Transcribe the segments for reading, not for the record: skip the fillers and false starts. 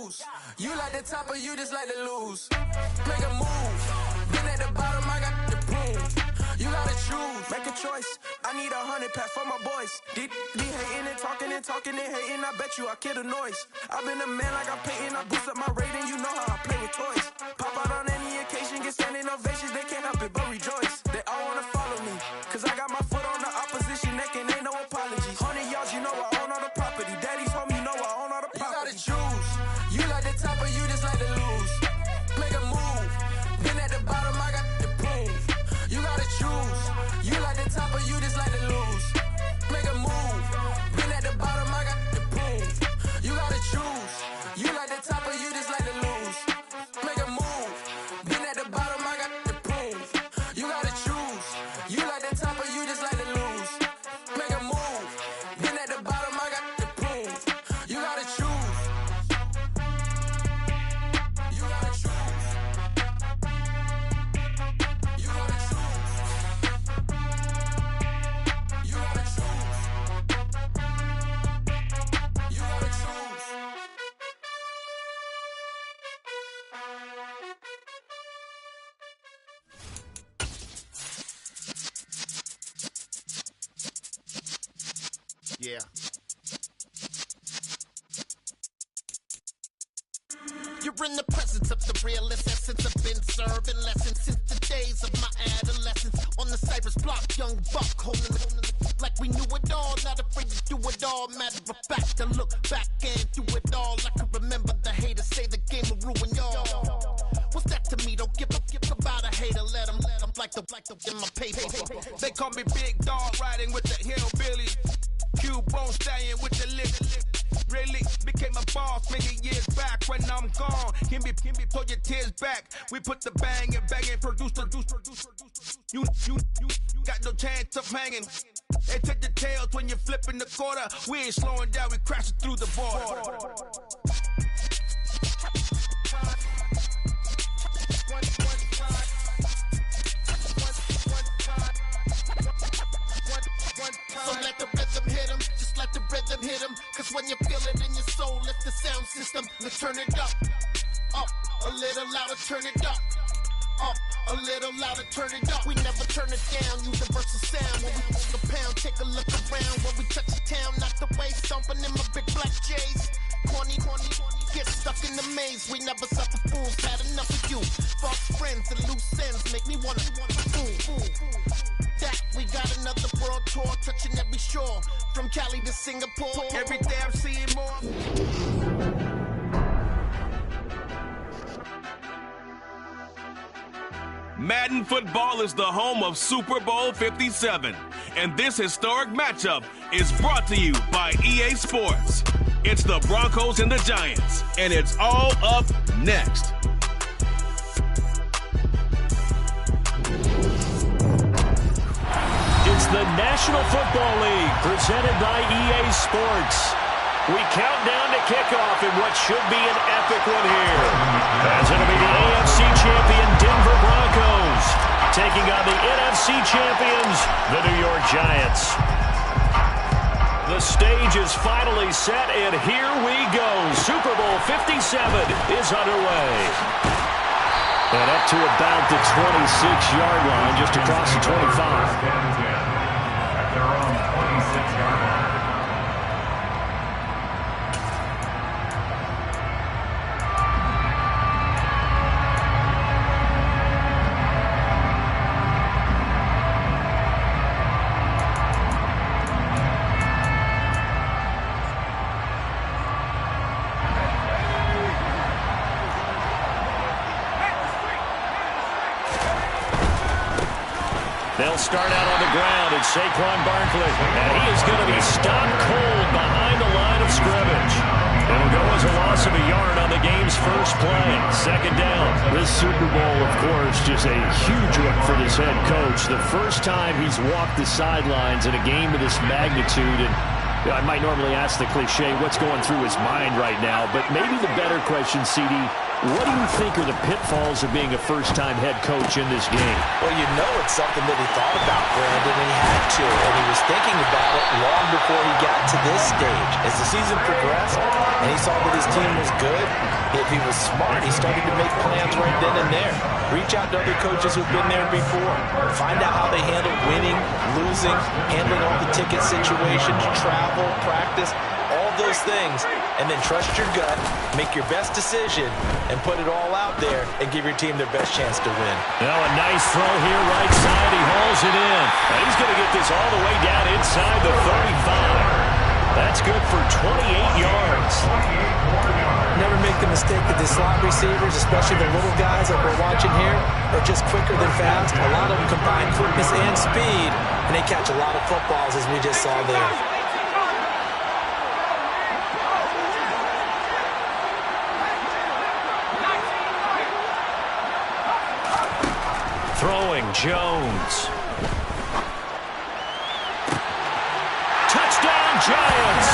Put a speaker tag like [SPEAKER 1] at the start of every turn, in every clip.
[SPEAKER 1] choose. You like the top or you just like to lose. Make a move. Been at the bottom, I got the prove. You gotta choose. Make a choice. I need 100 pack for my boys. Be hating and talking and talking and hating. I bet you I kill the noise. I've been a man like I'm Peyton. I boost up my rating. You know how I play with toys. Pop out on any occasion, get standing ovations. They can't help it but rejoice. They all wanna follow me. Cause I got my foot on the opposition neck and ain't no apologies. 100 yards, you know I own all the property. Daddy's home, you know I own all the property. You gotta choose. You like the top or you just like to lose. Make a move. Been at the bottom, I got the proof. You gotta choose. You like the top or you just like to lose. Make a move. Been at the bottom, I got the proof. You gotta choose. You like the top or you just like to lose. Make a move. Been at the bottom, I got the proof. You gotta choose. You like the top or you just like to lose. Make a move. Been at the bottom, I got the proof. You gotta choose. You gotta choose. You gotta choose. You gotta choose. You gotta choose.
[SPEAKER 2] Yeah. You're in the presence of the realest essence. I've been serving lessons since the days of my adolescence. On the Cypress block, young buck holding it like we knew it all. Not afraid to do it all. Matter of fact, to look back and do it all. I can remember the haters say the game will ruin y'all. What's that to me? Don't give about a hater. Let them like the in my paper.
[SPEAKER 1] They call me Big Dog, riding with the hillbilly. Cubone staying with the lip. Really became a boss many years back. When I'm gone, can be pull your tears back. We put the bang and produce. You got no chance of hanging. They take the tails when you're flipping the quarter. We ain't slowing down, we crashing through the border.
[SPEAKER 2] So let the rhythm hit 'em, just let the rhythm hit 'em. Cause when you feel it in your soul, lift the sound system. Let's turn it up, a little louder, turn it up, a little louder, turn it up. We never turn it down, universal sound. When we hold the pound, take a look around. When we touch the town, not the way, stomping in my big black J's. Corny, get stuck in the maze. We never suffer fools, had enough of you. False friends and loose ends make me wanna fool. That we got another world tour, touching every shore, from Cali to Singapore.
[SPEAKER 1] Every day I'm seeing more.
[SPEAKER 3] Madden Football is the home of Super Bowl 57, and this historic matchup is brought to you by EA Sports. It's the Broncos and the Giants, and it's all up next.
[SPEAKER 4] It's the National Football League presented by EA Sports. We count down to kickoff in what should be an epic one here. As it'll be the AFC champion Denver Broncos taking on the NFC champions, the New York Giants. The stage is finally set, and here we go. Super Bowl 57 is underway. And up to about the 26-yard line, just across the 25. At their own 26-yard line. They'll start out on the ground, and Saquon Barkley. And he is going to be stopped cold behind the line of scrimmage. It'll go as a loss of a yard on the game's first play. Second down. This Super Bowl, of course, just a huge one for this head coach. The first time he's walked the sidelines in a game of this magnitude. And I might normally ask the cliche, what's going through his mind right now? But maybe the better question, CD, what do you think are the pitfalls of being a first-time head coach in this game?
[SPEAKER 5] Well, you know it's something that he thought about, Brandon, and he had to. future, and he was thinking about it long before he got to this stage. As the season progressed and he saw that his team was good, if he was smart, he started to make plans right then and there. Reach out to other coaches who've been there before. Find out how they handle winning, losing, handling all the ticket situations, travel, practice, all those things, and then trust your gut, make your best decision, and put it all out there and give your team their best chance to win.
[SPEAKER 4] Now a nice throw here, right side. He hauls it in. And he's going to get this all the way down inside the 35. That's good for 28 yards.
[SPEAKER 5] Never make the mistake that the slot receivers, especially the little guys like we're watching here, are just quicker than fast. A lot of them combine quickness and speed, and they catch a lot of footballs, as we just saw there.
[SPEAKER 4] Throwing, Jones. Touchdown, Giants!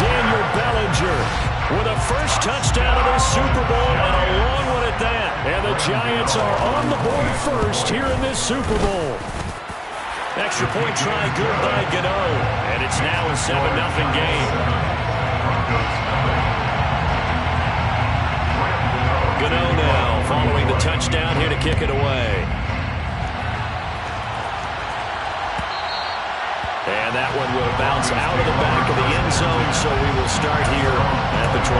[SPEAKER 4] Daniel Bellinger with a first touchdown of the Super Bowl, and a long one at that. And the Giants are on the board first here in this Super Bowl. Extra point try good by Gano, and it's now a 7-0 game. Gano now following the touchdown here to kick it away. And that one will bounce out of the back of the end zone, so we will start here at the 25.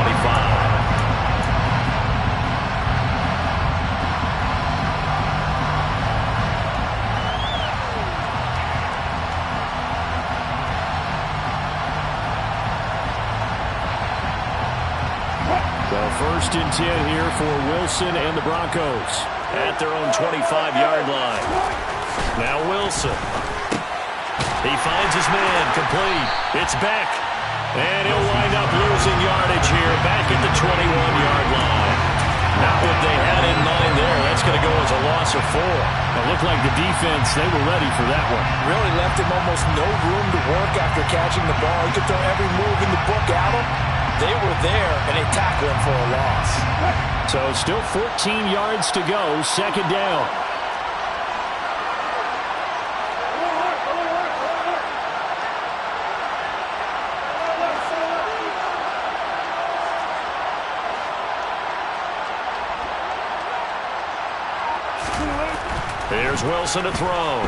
[SPEAKER 4] So first and 10 here for Wilson and the Broncos at their own 25-yard line. Now Wilson. He finds his man, complete. It's Beck. And he'll wind up losing yardage here back at the 21-yard line. Not what they had in mind there. That's going to go as a loss of 4. It looked like the defense, they were ready for that one.
[SPEAKER 5] Really left him almost no room to work after catching the ball. He could throw every move in the book at him. They were there, and they tackled him for a loss.
[SPEAKER 4] So still 14 yards to go, second down. Here's Wilson to throw.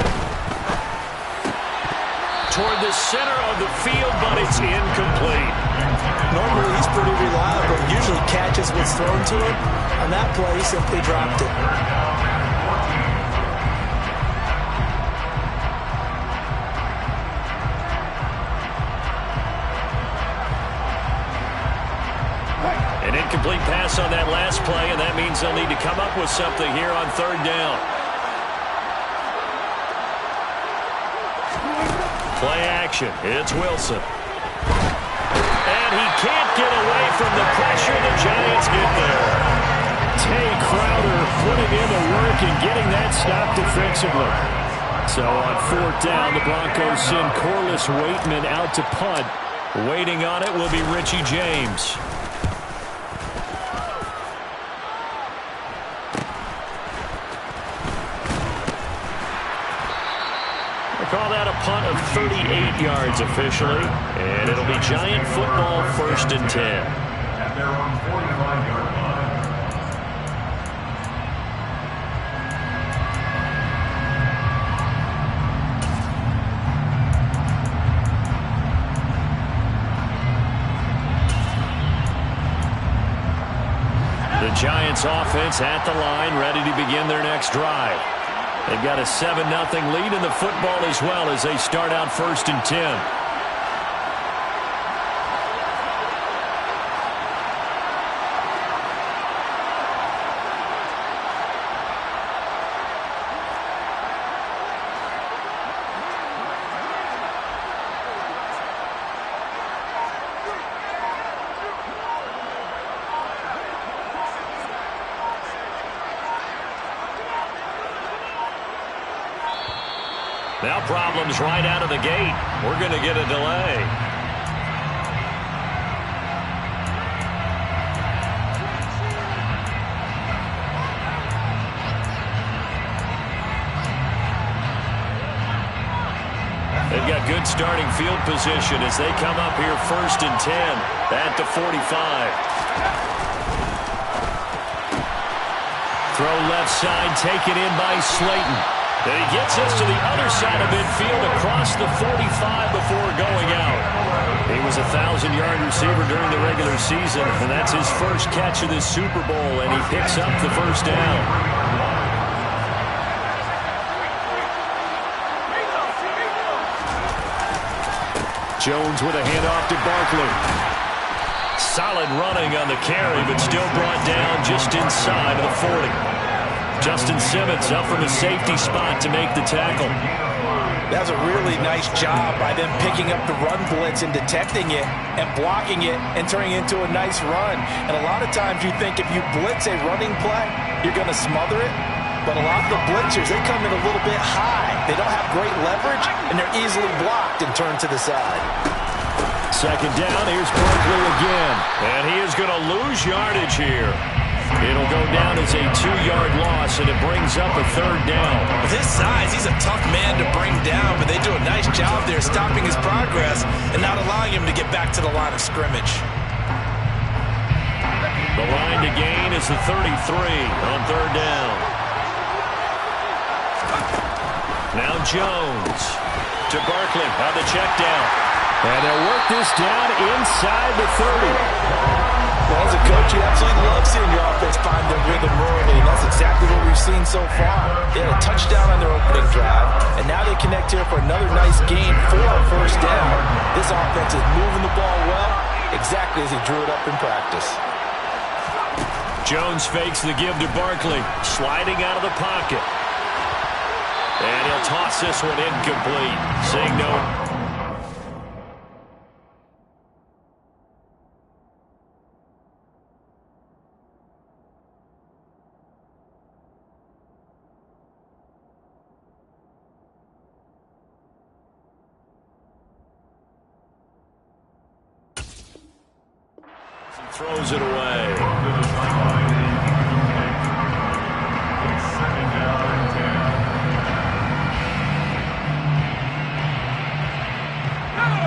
[SPEAKER 4] Toward the center of the field, but it's incomplete.
[SPEAKER 5] Normally, he's pretty reliable. Usually catches what's thrown to him. On that play, he simply dropped it.
[SPEAKER 4] An incomplete pass on that last play, and that means they'll need to come up with something here on third down. Play action. It's Wilson. And he can't get away from the pressure. The Giants get there. Tay Crowder putting in the work and getting that stop defensively. So on fourth down, the Broncos send Corliss Waitman out to punt. Waiting on it will be Richie James. Call that a punt of 38 yards officially, and it'll be Giant football, first and 10.
[SPEAKER 6] At their own 45-yard line.
[SPEAKER 4] The Giants offense at the line, ready to begin their next drive. They've got a 7-0 lead in the football as well as they start out first and 10. Now problems right out of the gate. We're going to get a delay. They've got good starting field position as they come up here 1st and 10 at the 45. Throw left side, taken in by Slayton. And he gets us to the other side of midfield across the 45 before going out. He was a 1,000-yard receiver during the regular season, and that's his first catch of this Super Bowl, and he picks up the first down. Jones with a handoff to Barkley. Solid running on the carry, but still brought down just inside of the 40. Justin Simmons up from a safety spot to make the tackle.
[SPEAKER 5] That was a really nice job by them picking up the run blitz and detecting it and blocking it and turning it into a nice run. And a lot of times you think if you blitz a running play, you're going to smother it. But a lot of the blitzers, they come in a little bit high. They don't have great leverage, and they're easily blocked and turned to the side.
[SPEAKER 4] Second down, here's Barkley again. And he is going to lose yardage here. It'll go down as a 2-yard loss, and it brings up a 3rd down.
[SPEAKER 5] With his size, he's a tough man to bring down, but they do a nice job there stopping his progress and not allowing him to get back to the line of scrimmage.
[SPEAKER 4] The line to gain is the 33 on 3rd down. Now Jones to Barkley on the check down. And they'll work this down inside the 30.
[SPEAKER 5] Well, as a coach, you absolutely love seeing your offense find their rhythm early, and that's exactly what we've seen so far. They had a touchdown on their opening drive, and now they connect here for another nice gain for a 1st down. This offense is moving the ball well, exactly as he drew it up in practice.
[SPEAKER 4] Jones fakes the give to Barkley, sliding out of the pocket. And he'll toss this one incomplete, saying no. Throws it away.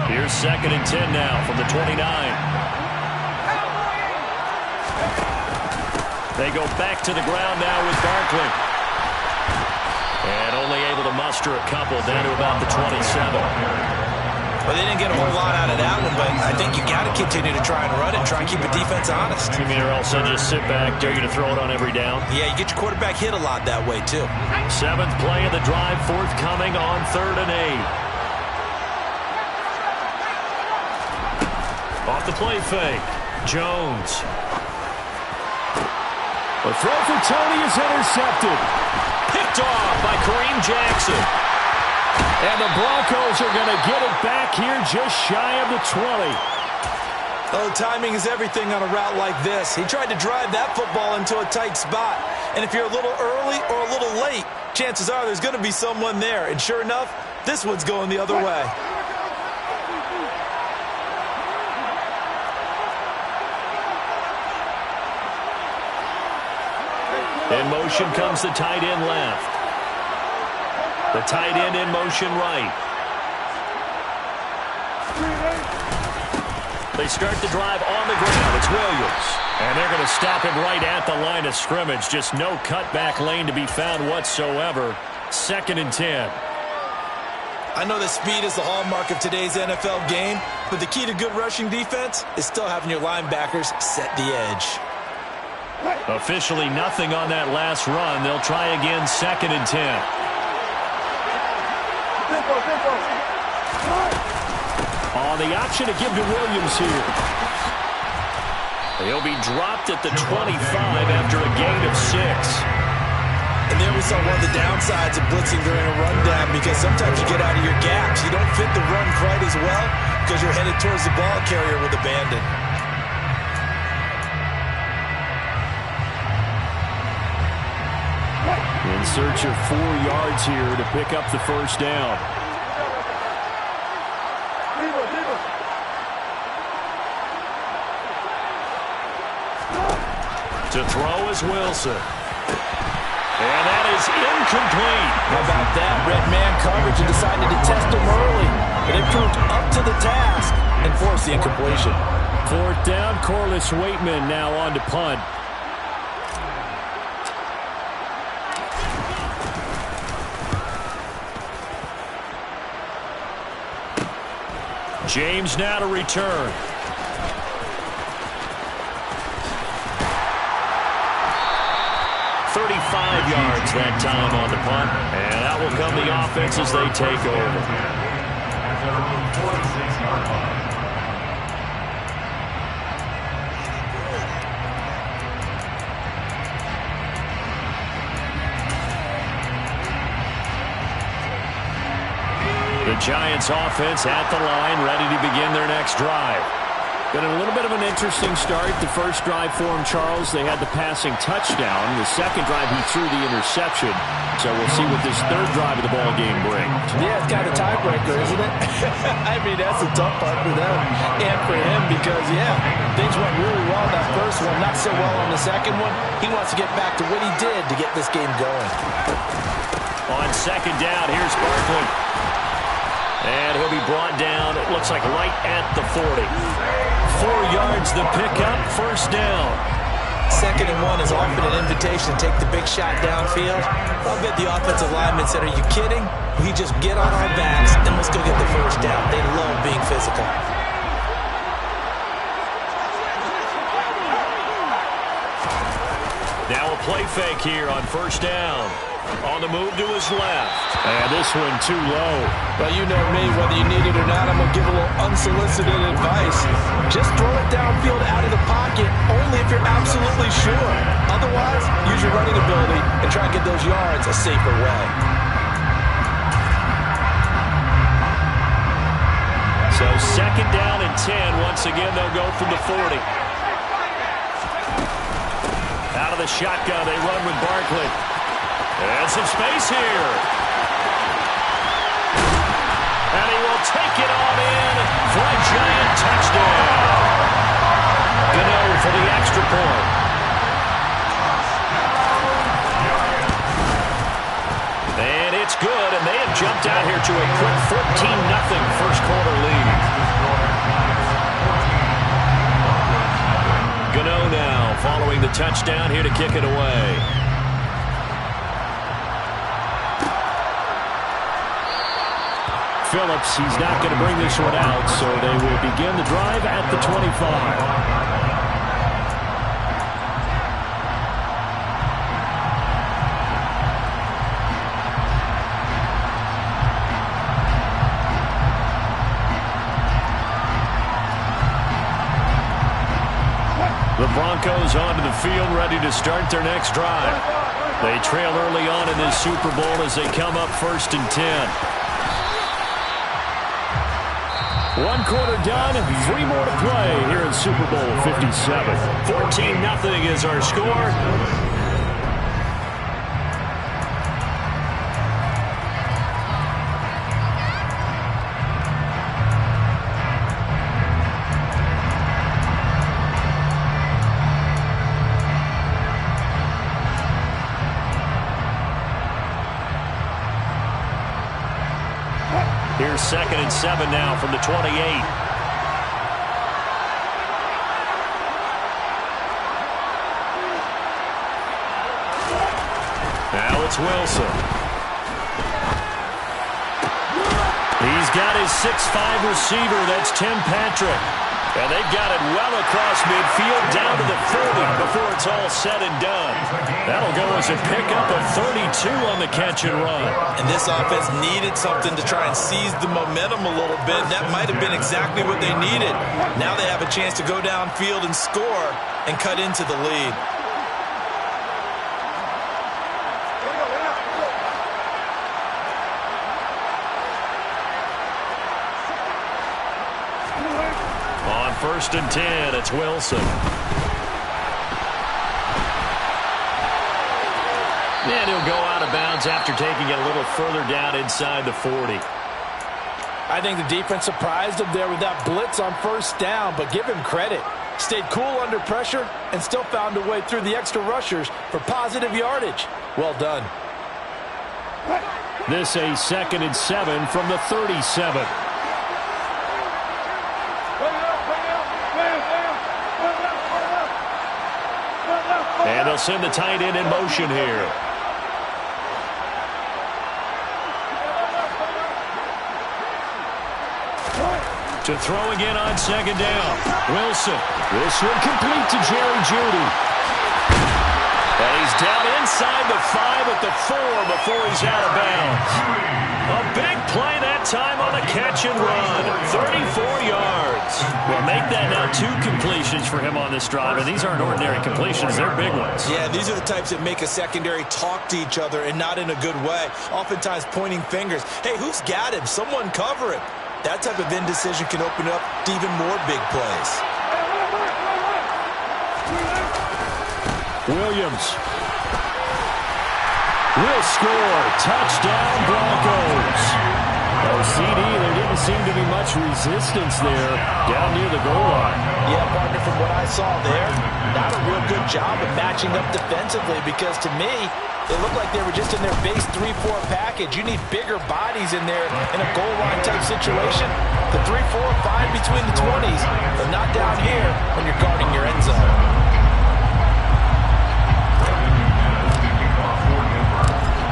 [SPEAKER 4] Here's 2nd and 10 now from the 29. They go back to the ground now with Barkley. And only able to muster a couple down to about the 27.
[SPEAKER 5] Well, they didn't get a whole lot out of that one, but I think you got to continue to try and run it and try and keep the defense honest.
[SPEAKER 4] You mean, or else they'll just sit back, dare you to throw it on every down?
[SPEAKER 5] Yeah, you get your quarterback hit a lot that way, too.
[SPEAKER 4] 7th play of the drive, forthcoming on 3rd and 8. Off the play fake, Jones. The throw for Tony is intercepted. Picked off by Kareem Jackson. And the Broncos are going to get it back here just shy of the 20.
[SPEAKER 5] Oh, timing is everything on a route like this. He tried to drive that football into a tight spot. And if you're a little early or a little late, chances are there's going to be someone there. And sure enough, this one's going the other way.
[SPEAKER 4] In motion comes the tight end left. The tight end in motion right. They start the drive on the ground. It's Williams. And they're going to stop him right at the line of scrimmage. Just no cutback lane to be found whatsoever. 2nd and 10.
[SPEAKER 5] I know that speed is the hallmark of today's NFL game, but the key to good rushing defense is still having your linebackers set the edge.
[SPEAKER 4] Officially nothing on that last run. They'll try again 2nd and 10. On the option to give to Williams here. He'll be dropped at the 25 after a gain of 6.
[SPEAKER 5] And there we saw one of the downsides of blitzing during a rundown, because sometimes you get out of your gaps. You don't fit the run quite as well because you're headed towards the ball carrier with abandon.
[SPEAKER 4] In search of 4 yards here to pick up the first down. To throw is Wilson. And that is incomplete.
[SPEAKER 5] How about that? Red man coverage and decided to test him early. proved up to the task and forced the incompletion.
[SPEAKER 4] Fourth down, Corliss Waitman now on to punt. James now to return. Yards that time on the punt, and that will come the offense as they take over. The Giants offense at the line, ready to begin their next drive. Been a little bit of an interesting start. The first drive for him, Charles, they had the passing touchdown. The second drive, he threw the interception. So we'll see what this third drive of the ball game brings.
[SPEAKER 5] Yeah, it's kind of a tiebreaker, isn't it? I mean, that's the tough part for them and for him because, yeah, things went really well that first one, not so well on the second one. He wants to get back to what he did to get this game going.
[SPEAKER 4] On second down, here's Barkley. And he'll be brought down, it looks like right at the 40. 4 yards the pickup, first down.
[SPEAKER 5] 2nd and 1 is often an invitation to take the big shot downfield. I'll bet the offensive lineman said, are you kidding? We just get on our backs and let's go get the first down. They love being physical.
[SPEAKER 4] Now a play fake here on first down. On the move to his left. And this one too low.
[SPEAKER 5] Well, you know me, whether you need it or not, I'm going to give a little unsolicited advice. Just throw it downfield out of the pocket, only if you're absolutely sure. Otherwise, use your running ability and try to get those yards a safer way.
[SPEAKER 4] So 2nd down and 10. Once again, they'll go from the 40. Out of the shotgun, they run with Barkley. And some space here. And he will take it on in for a Giant touchdown. Gano for the extra point. And it's good, and they have jumped out here to a quick 14-0 first quarter lead. Gano now following the touchdown here to kick it away. Phillips, he's not going to bring this one out, so they will begin the drive at the 25. The Broncos onto the field, ready to start their next drive. They trail early on in this Super Bowl as they come up 1st and 10. 1 quarter done, 3 more to play here in Super Bowl 57. 14-0 is our score. Here's 2nd and 7 now from the 28. Now it's Wilson. He's got his 6'5" receiver. That's Tim Patrick. And they've got it well across midfield down to the 40 before it's all said and done. That'll go as a pickup of 32 on the catch and run.
[SPEAKER 5] And this offense needed something to try and seize the momentum a little bit. That might have been exactly what they needed. Now they have a chance to go downfield and score and cut into the lead.
[SPEAKER 4] On 1st and 10, it's Wilson. And he'll go out of bounds after taking it a little further down inside the 40.
[SPEAKER 5] I think the defense surprised him there with that blitz on 1st down, but give him credit. Stayed cool under pressure and still found a way through the extra rushers for positive yardage. Well done.
[SPEAKER 4] This a 2nd and 7 from the 37. And they'll send the tight end in motion here. To throw again on second down. Wilson. This one complete to Jerry Jeudy. And he's down inside the 5 at the 4 before he's out of bounds. A big play that time on the catch and run. 34 yards. Well, make that now 2 completions for him on this drive. And these aren't ordinary completions. They're big ones.
[SPEAKER 5] Yeah, these are the types that make a secondary talk to each other and not in a good way. Oftentimes pointing fingers. Hey, who's got him? Someone cover him. That type of indecision can open up to even more big plays.
[SPEAKER 4] Williams will score. Touchdown, Broncos. Oh, CD, there didn't seem to be much resistance there down near the goal line.
[SPEAKER 5] Yeah, partner, from what I saw there, not a real good job of matching up defensively because to me, it looked like they were just in their base 3-4 package. You need bigger bodies in there in a goal line type situation. The 3-4, fine between the 20s, but not down here when you're guarding your end zone.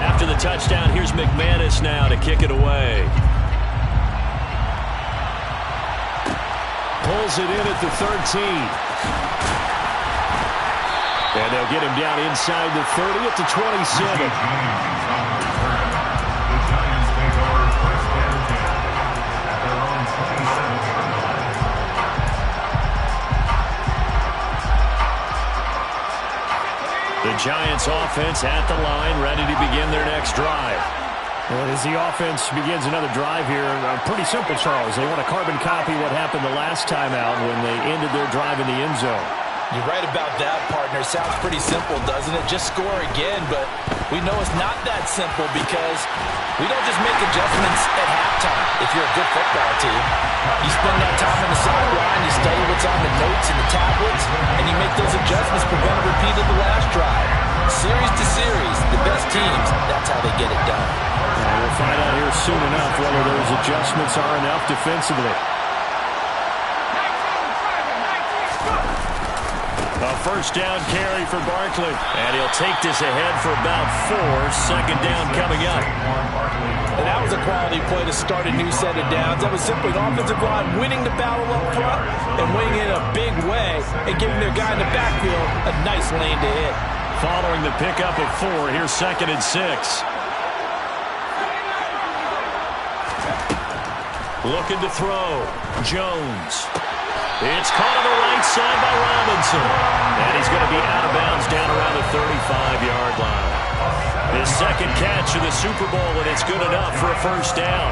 [SPEAKER 4] After the touchdown, here's McManus now to kick it away. Pulls it in at the 13. And they'll get him down inside the 30 at the 27.
[SPEAKER 6] The Giants take over first and 10 at their own 27.
[SPEAKER 4] The Giants offense at the line, ready to begin their next drive. Well, as the offense begins another drive here, pretty simple, Charles. They want to carbon copy what happened the last time out when they ended their drive in the end zone.
[SPEAKER 5] You're right about that, partner. Sounds pretty simple, doesn't it? Just score again, but we know it's not that simple because we don't just make adjustments at halftime if you're a good football team. You spend that time on the sideline, you study what's on the notes and the tablets, and you make those adjustments, prevent a repeat of the last drive. Series to series, the best teams, that's how they get it done.
[SPEAKER 4] We'll find out here soon enough whether those adjustments are enough defensively. A first down carry for Barkley. And he'll take this ahead for about 4. Second down coming up.
[SPEAKER 5] And that was a quality play to start a new set of downs. That was simply an offensive line winning the battle up front and winning in a big way and giving their guy in the backfield a nice lane to hit.
[SPEAKER 4] Following the pickup of 4, here's 2nd and 6. Looking to throw. Jones. It's caught on the right side by Robinson. And he's going to be out of bounds down around the 35-yard line. His second catch of the Super Bowl, and it's good enough for a first down.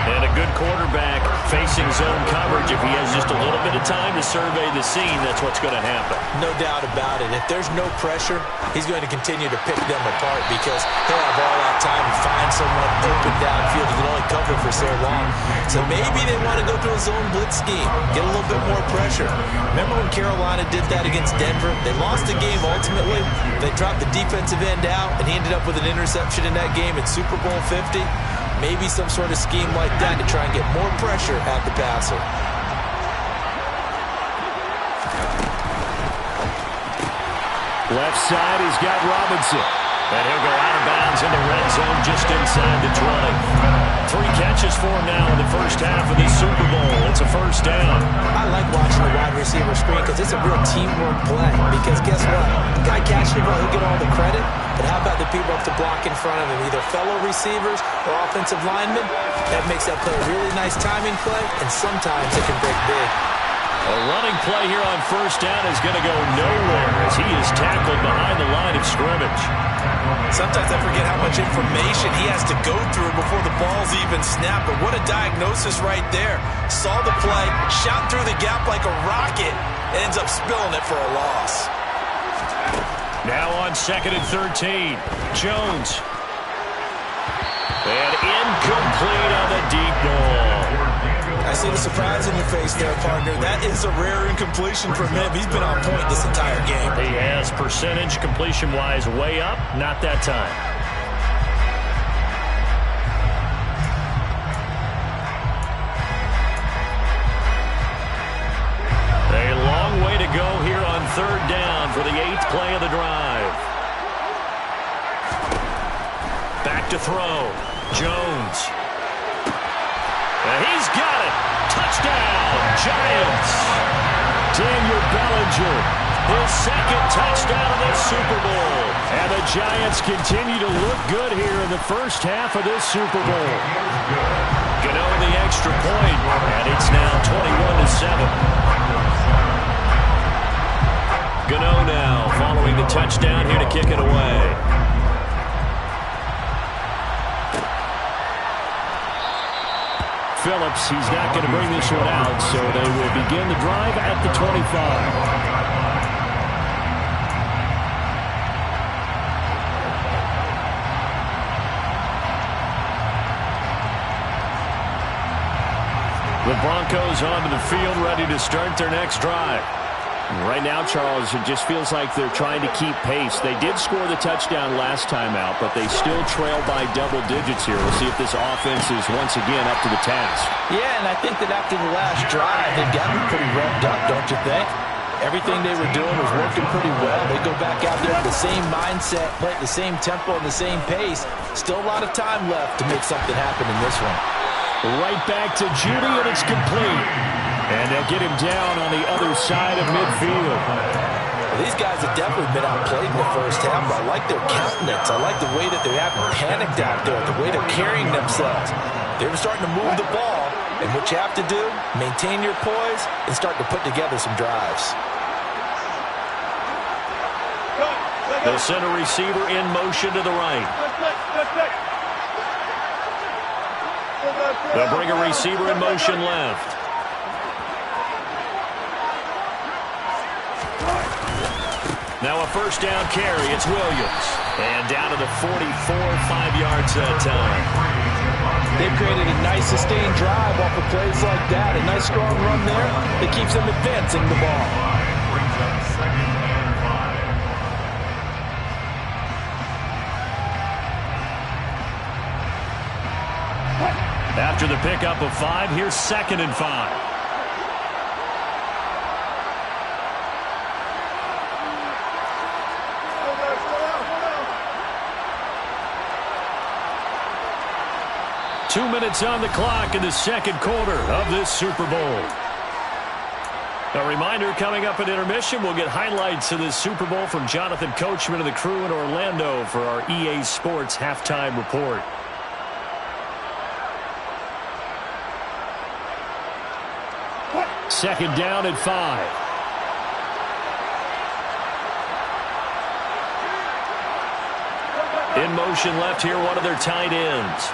[SPEAKER 4] And a good quarterback facing zone coverage. If he has just a little bit of time to survey the scene, that's what's going to happen.
[SPEAKER 5] No doubt about it. If there's no pressure, he's going to continue to pick them apart because he'll have all that time to find someone open downfield. He can only cover for so long. So maybe they want to go to a zone blitz scheme, get a little bit more pressure. Remember when Carolina did that against Denver? They lost the game ultimately. They dropped the defensive end out, and he ended up with an interception in that game in Super Bowl 50. Maybe some sort of scheme like that to try and get more pressure at the passer.
[SPEAKER 4] Left side, he's got Robinson. And he'll go out of bounds in the red zone just inside the 20. 3 catches for him now in the first half of this Super Bowl. It's a first down.
[SPEAKER 5] I like watching the wide receiver screen because it's a real teamwork play. Because guess what? The guy catching the ball, he'll get all the credit. But how about the people up to block in front of him, either fellow receivers or offensive linemen? That makes that play a really nice timing play, and sometimes it can break big.
[SPEAKER 4] A running play here on first down is going to go nowhere as he is tackled behind the line of scrimmage.
[SPEAKER 5] Sometimes I forget how much information he has to go through before the ball's even snapped. But what a diagnosis right there. Saw the play, shot through the gap like a rocket, and ends up spilling it for a loss.
[SPEAKER 4] Now on 2nd and 13. Jones. And incomplete on the deep ball.
[SPEAKER 5] I see the surprise in your face there, partner. That is a rare incompletion from him. He's been on point this entire game.
[SPEAKER 4] He has percentage completion-wise way up. Not that time. A long way to go here on 3rd down for the 8th play of the drive. Back to throw. Jones. And he's got it. Touchdown, Giants. Daniel Bellinger, his 2nd touchdown of this Super Bowl. And the Giants continue to look good here in the first half of this Super Bowl. Gano the extra point, and it's now 21-7. Gano now following the touchdown here to kick it away. Phillips, he's not going to bring this one out, so they will begin the drive at the 25. The Broncos onto the field, ready to start their next drive. Right now, Charles, it just feels like they're trying to keep pace. They did score the touchdown last time out, but they still trail by double digits here. We'll see if this offense is once again up to the task.
[SPEAKER 5] Yeah, and I think that after the last drive, they've got them pretty revved up, don't you think? Everything they were doing was working pretty well. They go back out there with the same mindset, play at the same tempo and the same pace. Still a lot of time left to make something happen in this one.
[SPEAKER 4] Right back to Judy, and it's complete. And they'll get him down on the other side of midfield.
[SPEAKER 5] Well, these guys have definitely been outplayed in the first half, but I like their countenance. I like the way that they haven't panicked out there, the way they're carrying themselves. They're starting to move the ball, and what you have to do, maintain your poise and start to put together some drives.
[SPEAKER 4] The center receiver in motion to the right. They'll bring a receiver in motion left. Now a first down carry. It's Williams. And down to the 44, 5 yards that time.
[SPEAKER 5] They've created a nice sustained drive off of plays like that. A nice strong run there that keeps them advancing the ball.
[SPEAKER 4] After the pickup of 5, here's 2nd and 5. Two minutes on the clock in the second quarter of this Super Bowl. A reminder, coming up at intermission, we'll get highlights of this Super Bowl from Jonathan Coachman and the crew in Orlando for our EA Sports halftime report. Second down at 5. In motion left here, one of their tight ends.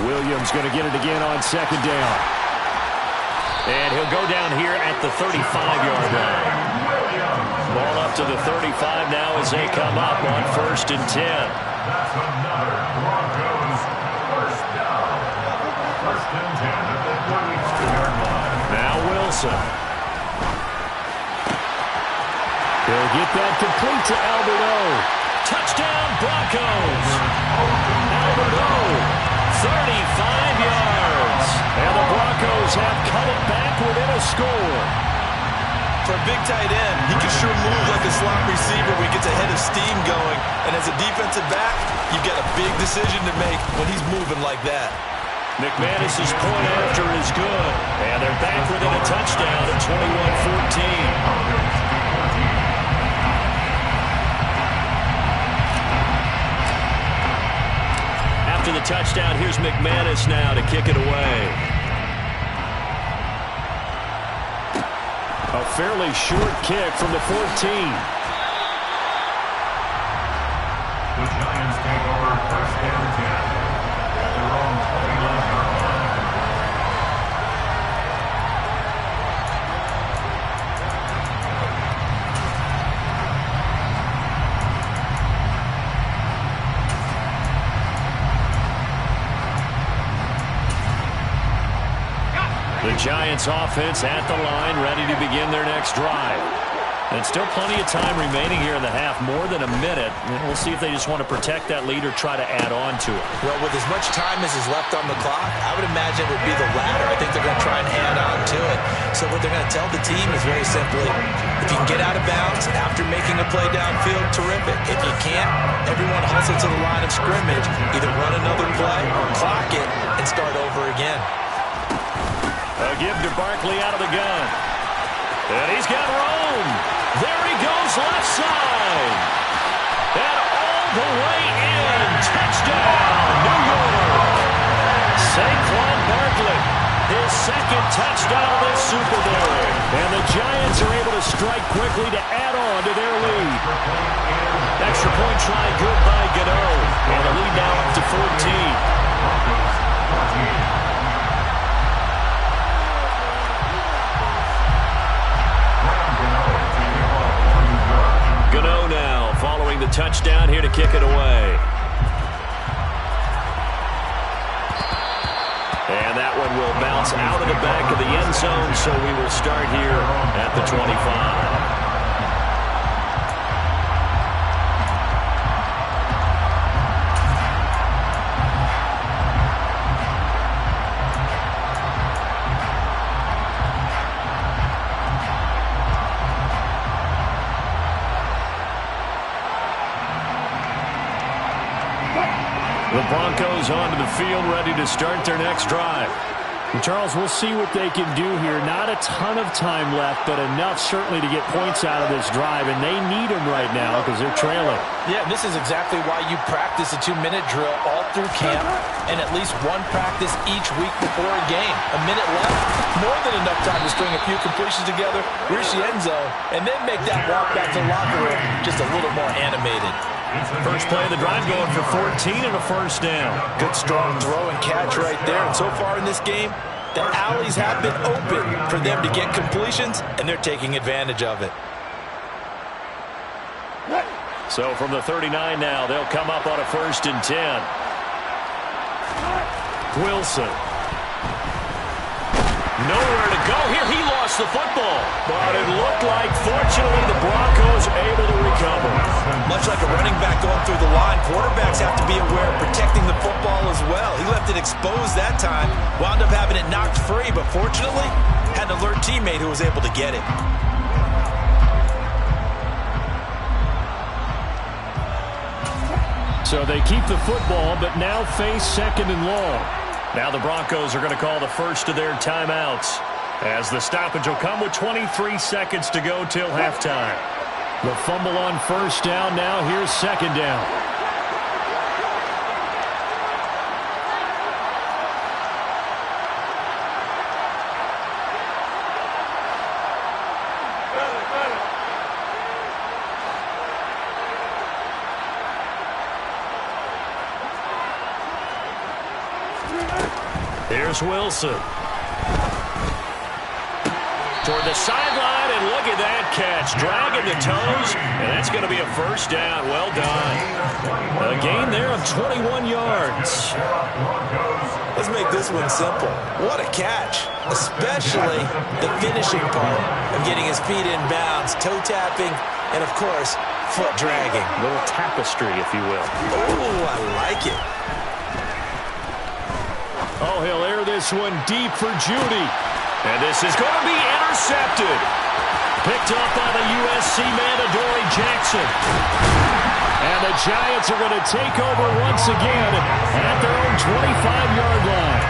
[SPEAKER 4] Williams going to get it again on second down. And he'll go down here at the 35-yard line. Ball up to the 35 now as they come up on 1st and 10.
[SPEAKER 6] That's another Broncos first down. 1st and 10 at the 22-yard line.
[SPEAKER 4] Now Wilson. They'll get that complete to Alberto. Touchdown Broncos. Alberto. 35 yards. And the Broncos have cut it back within a score.
[SPEAKER 7] For a big tight end, he can sure move like a slot receiver when he gets a head of steam going. And as a defensive back, you've got a big decision to make when he's moving like that.
[SPEAKER 4] McManus's point after is good. And they're back within a touchdown at 21-14. After the touchdown, here's McManus now to kick it away. A fairly short kick from the 14.
[SPEAKER 6] The Giants take over 1st and 10 at their own 29-yard line.
[SPEAKER 4] The Giants offense at the line, ready to begin their next drive. And still plenty of time remaining here in the half, more than a minute. And we'll see if they just want to protect that lead or try to add on to it.
[SPEAKER 5] Well, with as much time as is left on the clock, I would imagine it would be the latter. I think they're going to try and add on to it. So what they're going to tell the team is very simply, if you can get out of bounds after making a play downfield, terrific. If you can't, everyone hustle to the line of scrimmage, either run another play or clock it and start over again.
[SPEAKER 4] A give to Barkley out of the gun. And he's got Rome. There he goes left side. And all the way in. Touchdown, New York. Saquon Barkley, his second touchdown of this Super Bowl. And the Giants are able to strike quickly to add on to their lead. Extra point try good by Gano. And the lead now up to 14. Gano now following the touchdown here to kick it away. And that one will bounce out of the back of the end zone, so we will start here at the 25. The Broncos onto the field, ready to start their next drive. And Charles, we'll see what they can do here. Not a ton of time left, but enough certainly to get points out of this drive, and they need them right now because they're trailing.
[SPEAKER 5] Yeah, this is exactly why you practice a 2-minute drill all through camp and at least one practice each week before a game. A minute left, more than enough time to string a few completions together, reach the end zone, and then make that walk back to the locker room just a little more animated.
[SPEAKER 4] First play of the drive going for 14 and a first down.
[SPEAKER 5] Good strong throw and catch right there. And so far in this game, the alleys have been open for them to get completions, and they're taking advantage of it.
[SPEAKER 4] So from the 39 now, they'll come up on a 1st and 10. Wilson. Nowhere to go here. He lost the football. But it looked like, fortunately, the Broncos able to recover.
[SPEAKER 5] Much like a running back going through the line, quarterbacks have to be aware of protecting the football as well. He left it exposed that time, wound up having it knocked free, but fortunately, had an alert teammate who was able to get it.
[SPEAKER 4] So they keep the football, but now face 2nd and long. Now the Broncos are going to call the first of their timeouts, as the stoppage will come with 23 seconds to go till halftime. The fumble on 1st down. Now here's 2nd down. Here's Wilson. Toward the sideline, and look at that catch. Dragging the toes, and that's going to be a first down. Well done. A gain there of 21 yards.
[SPEAKER 5] Let's make this one simple. What a catch, especially the finishing part of getting his feet in bounds, toe tapping, and, of course, foot dragging.
[SPEAKER 4] A little tapestry, if you will.
[SPEAKER 5] Oh, I like it.
[SPEAKER 4] Oh, he'll air this one deep for Judy. And this is going to be intercepted. Picked up by the USC man, Adoree Jackson. And the Giants are going to take over once again at their own 25-yard line.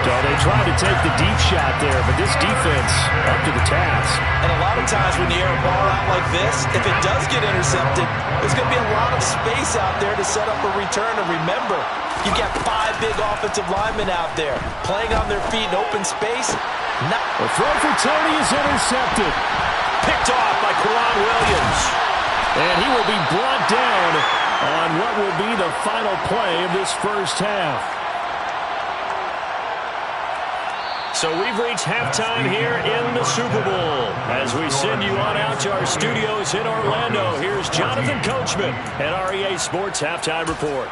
[SPEAKER 4] So they tried to take the deep shot there, but this defense up to the task.
[SPEAKER 5] And a lot of times when you air a ball out like this, if it does get intercepted, there's going to be a lot of space out there to set up a return. And remember, you've got 5 big offensive linemen out there playing on their feet in open space.
[SPEAKER 4] The throw for Tony is intercepted. Picked off by Quran Williams. And he will be brought down on what will be the final play of this first half. So we've reached halftime here in the Super Bowl. As we send you on out to our studios in Orlando, here's Jonathan Coachman at our EA Sports Halftime Report.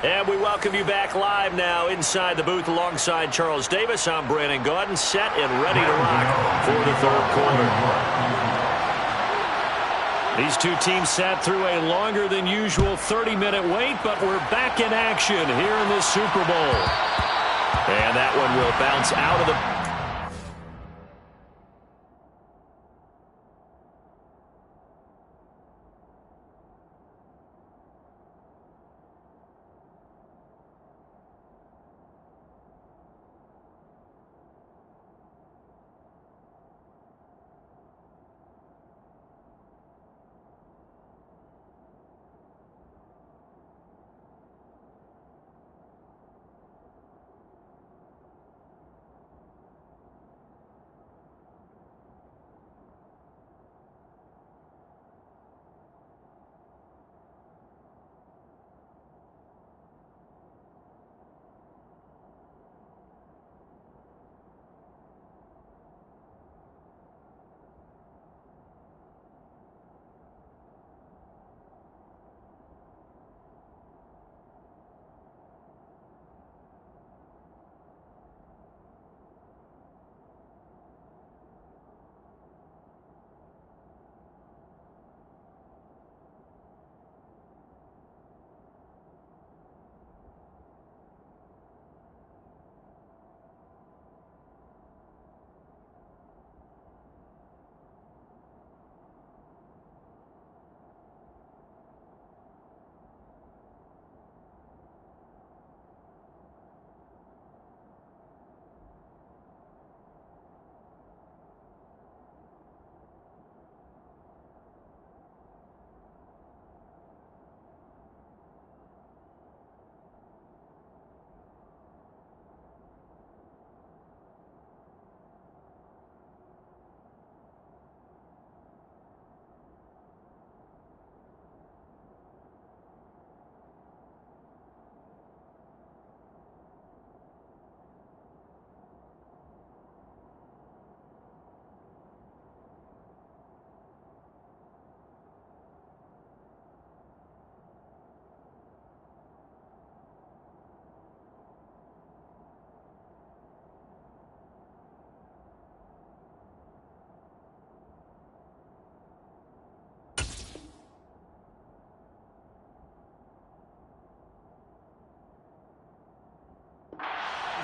[SPEAKER 4] And we welcome you back live now inside the booth alongside Charles Davis. I'm Brandon Gaudin, set and ready to rock for the third quarter. These two teams sat through a longer than usual 30-minute wait, but we're back in action here in this Super Bowl. And that one will bounce out of the...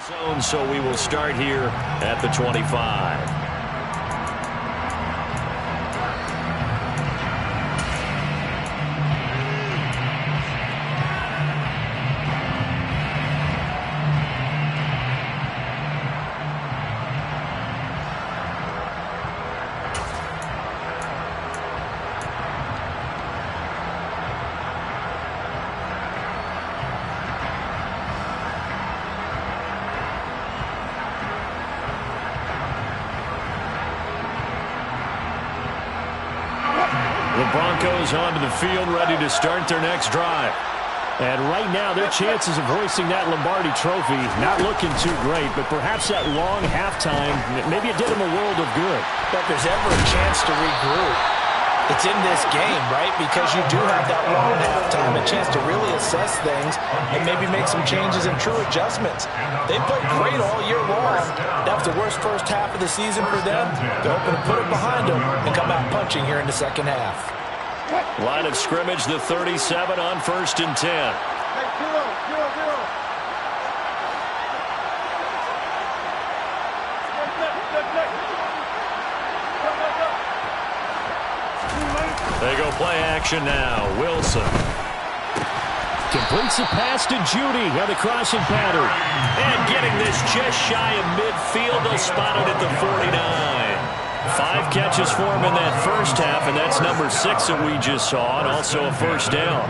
[SPEAKER 4] zone, so we will start here at the 25. Broncos onto the field, ready to start their next drive. And right now, their chances of hoisting that Lombardi trophy not looking too great, but perhaps that long halftime, maybe it did them a world of good.
[SPEAKER 5] But if there's ever a chance to regroup, it's in this game, right? Because you do have that long halftime, a chance to really assess things and maybe make some changes and true adjustments. They played great all year long. That was the worst first half of the season for them. They're hoping to put it behind them and come out punching here in the second half.
[SPEAKER 4] Line of scrimmage, the 37 on 1st and 10. They go play action now. Wilson completes the pass to Judy on the crossing pattern. And getting this just shy of midfield. They'll spot it at the 49. 5 catches for him in that first half, and that's number 6 that we just saw, and also a first down.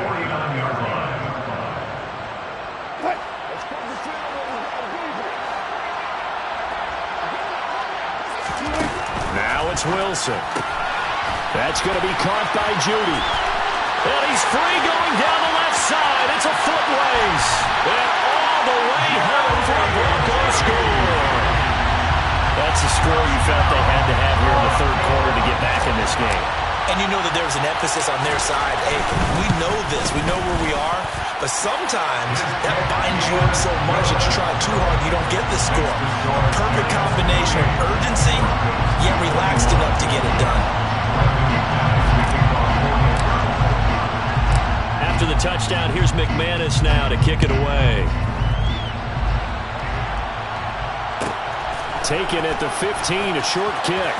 [SPEAKER 4] Now it's Wilson. That's going to be caught by Judy. And he's free going down the left side. It's a foot race. And all the way home for a Broncos score. That's the score you felt they had to have here in the third quarter to get back in this game.
[SPEAKER 5] And you know that there's an emphasis on their side. Hey, we know this. We know where we are. But sometimes that binds you up so much that you try too hard, you don't get the score. A perfect combination of urgency, yet relaxed enough to get it done.
[SPEAKER 4] After the touchdown, here's McManus now to kick it away. Taken at the 15, a short kick.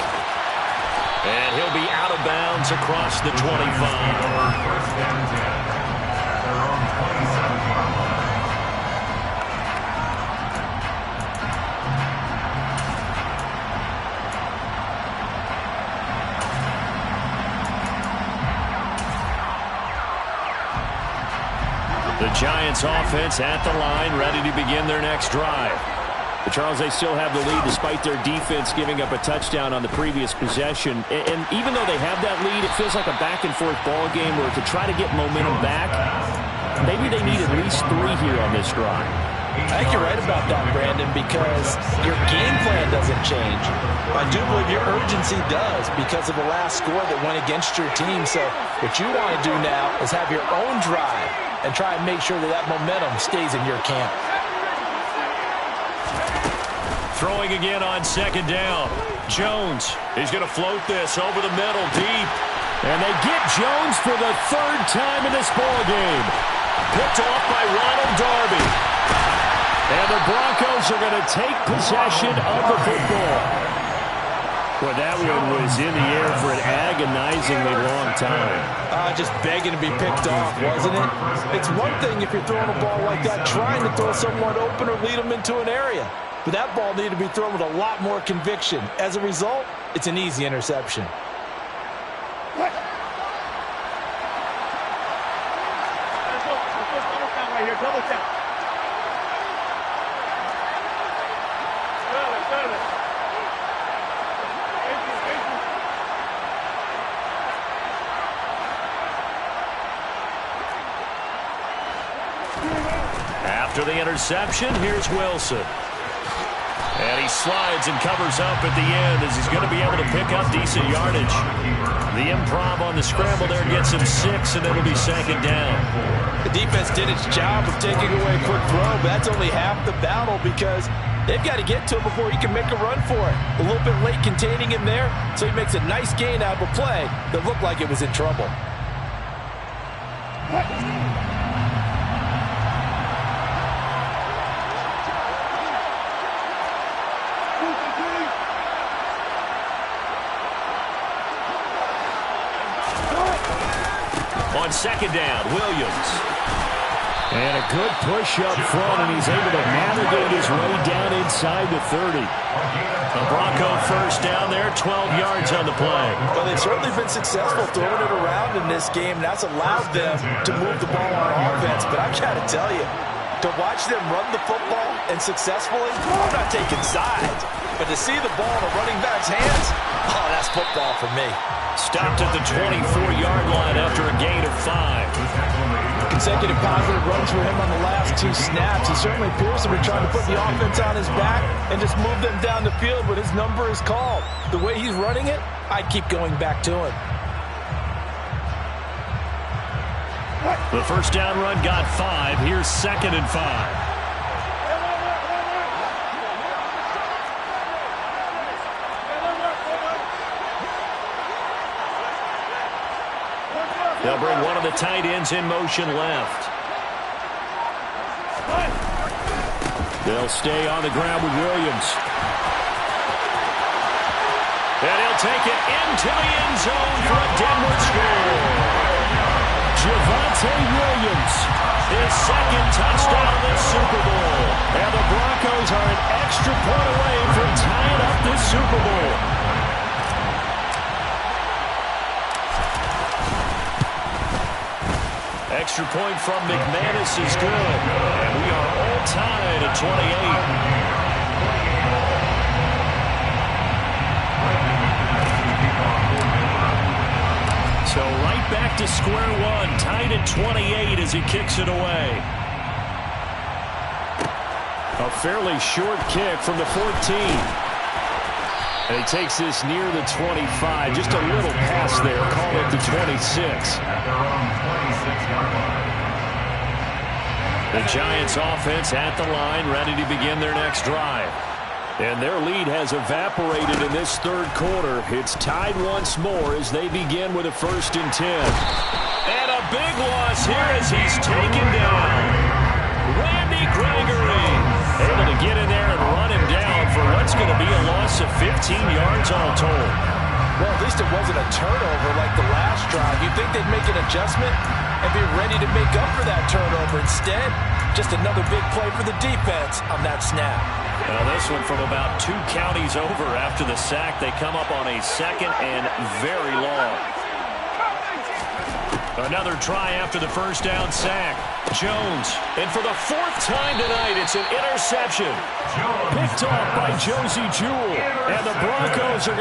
[SPEAKER 4] And he'll be out of bounds across the 25.
[SPEAKER 6] First and 10 at their own 27-yard line.
[SPEAKER 4] The Giants offense at the line, ready to begin their next drive. But Charles, they still have the lead despite their defense giving up a touchdown on the previous possession. And even though they have that lead, it feels like a back-and-forth ball game where to try to get momentum back, maybe they need at least 3 here on this drive.
[SPEAKER 5] I think you're right about that, Brandon, because your game plan doesn't change. I do believe your urgency does because of the last score that went against your team. So what you want to do now is have your own drive and try and make sure that that momentum stays in your camp.
[SPEAKER 4] Throwing again on second down. Jones, he's going to float this over the middle deep. And they get Jones for the 3rd time in this ball game. Picked off by Ronald Darby. And the Broncos are going to take possession of the football. Well, that one was in the air for an agonizingly long time.
[SPEAKER 5] Just begging to be picked off, wasn't it? It's one thing if you're throwing a ball like that, trying to throw someone open or lead them into an area. But that ball needed to be thrown with a lot more conviction. As a result, it's an easy interception.
[SPEAKER 4] After the interception, here's Wilson. And he slides and covers up at the end as he's going to be able to pick up decent yardage. The improv on the scramble there gets him 6, and it'll be 2nd down.
[SPEAKER 5] The defense did its job of taking away a quick throw, but that's only half the battle because they've got to get to him before he can make a run for it. A little bit late containing him there, so he makes a nice gain out of a play that looked like it was in trouble.
[SPEAKER 4] On second down, Williams. And a good push up front, and he's able to navigate his way down inside the 30. A Bronco first down there, 12 yards on the play.
[SPEAKER 5] Well, they've certainly been successful throwing it around in this game, and that's allowed them to move the ball on offense. But I've got to tell you, to watch them run the football and successfully, I'm not taking sides, but to see the ball in a running back's hands, oh, that's football for me.
[SPEAKER 4] Stopped at the 24-yard line after a gain of 5.
[SPEAKER 5] Consecutive positive runs for him on the last 2 snaps. He certainly appears to be trying to put the offense on his back and just move them down the field when his number is called. The way he's running it, I'd keep going back to him.
[SPEAKER 4] The first down run got 5. Here's 2nd and 5. They'll bring one of the tight ends in motion left. They'll stay on the ground with Williams. And he'll take it into the end zone for a Denver score. Javonte Williams, his 2nd touchdown this Super Bowl. And the Broncos are an extra point away from tying up this Super Bowl. Extra point from McManus is good. And we are all tied at 28. So right back to square one, tied at 28 as he kicks it away. A fairly short kick from the 14. And he takes this near the 25. Just a little pass there. Call it the 26.
[SPEAKER 6] At their own 26-yard line.
[SPEAKER 4] The Giants offense at the line, ready to begin their next drive. And their lead has evaporated in this third quarter. It's tied once more as they begin with a 1st and 10. And a big loss here as he's taken down. Randy Gregory able to get in there and run him down for what's going to be a loss of 15 yards all told.
[SPEAKER 5] Well, at least it wasn't a turnover like the last drive. You'd think they'd make an adjustment and be ready to make up for that turnover. Instead, just another big play for the defense on that snap.
[SPEAKER 4] Now this one from about 2 counties over after the sack. They come up on a 2nd and very long. Another try after the 1st down sack. Jones, and for the 4th time tonight, it's an interception. Picked off by Josie Jewell. And the Broncos are going to